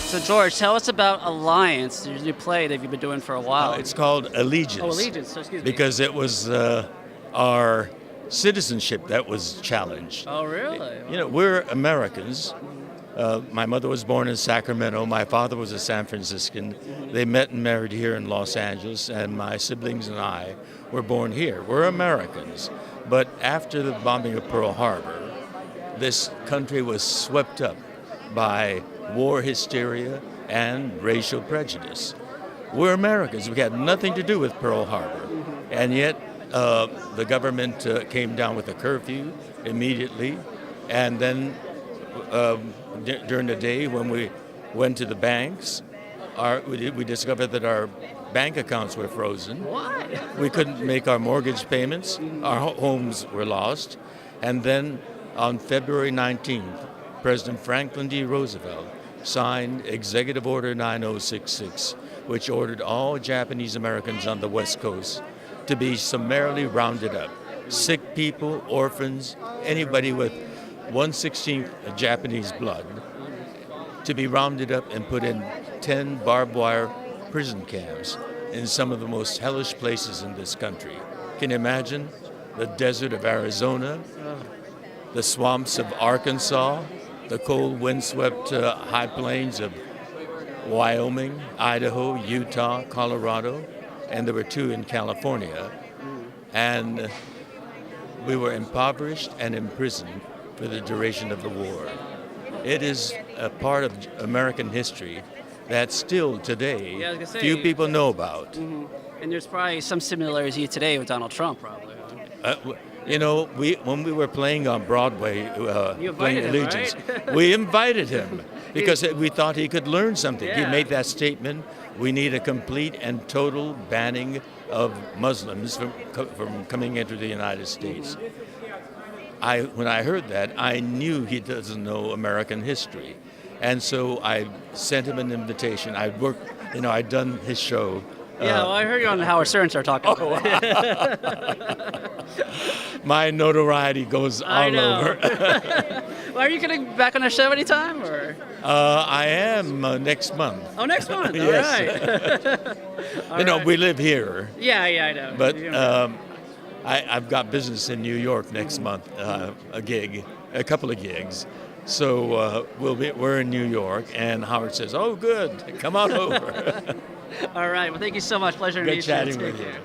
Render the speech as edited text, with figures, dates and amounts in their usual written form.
So, George, tell us about Alliance, your new play that you've been doing for a while. It's called Allegiance. Oh, Allegiance. So, excuse me. Because it was our citizenship that was challenged. Oh, really? You know, we're Americans. My mother was born in Sacramento. My father was a San Franciscan. They met and married here in Los Angeles, and my siblings and I were born here. We're Americans. But after the bombing of Pearl Harbor, this country was swept up by war hysteria and racial prejudice. We're Americans. We had nothing to do with Pearl Harbor. And yet the government came down with a curfew immediately. And then during the day when we went to the banks, we discovered that our bank accounts were frozen. What? We couldn't make our mortgage payments. Our homes were lost. And then on February 19th, President Franklin D. Roosevelt signed Executive Order 9066, which ordered all Japanese Americans on the West Coast to be summarily rounded up. Sick people, orphans, anybody with 1/16 Japanese blood, to be rounded up and put in 10 barbed wire prison camps in some of the most hellish places in this country. Can you imagine the desert of Arizona, the swamps of Arkansas, the cold windswept high plains of Wyoming, Idaho, Utah, Colorado, and there were 2 in California. And we were impoverished and imprisoned for the duration of the war. It is a part of American history that still today Yeah, I was gonna say, few people know about. And there's probably some similarities today with Donald Trump, probably. You know, when we were playing on Broadway, You playing invited him, Allegiance, right? we invited him because we thought he could learn something. He Yeah. made that statement, we need a complete and total banning of Muslims from coming into the United States. When I heard that, I knew he doesn't know American history. And so I sent him an invitation. I'd worked, I'd done his show. Yeah, well, I heard you on Howard Stern start talking about it. My notoriety goes all over. Well, are you getting back on the show anytime? Or? I am next month. Oh, next month. Yes. All right. We live here. Yeah, I know. But I've got business in New York next month, a couple of gigs. So we're in New York, and Howard says, "Oh, good, come on over." All right. Well, thank you so much. Pleasure to meet you. Good chatting Take with care. you.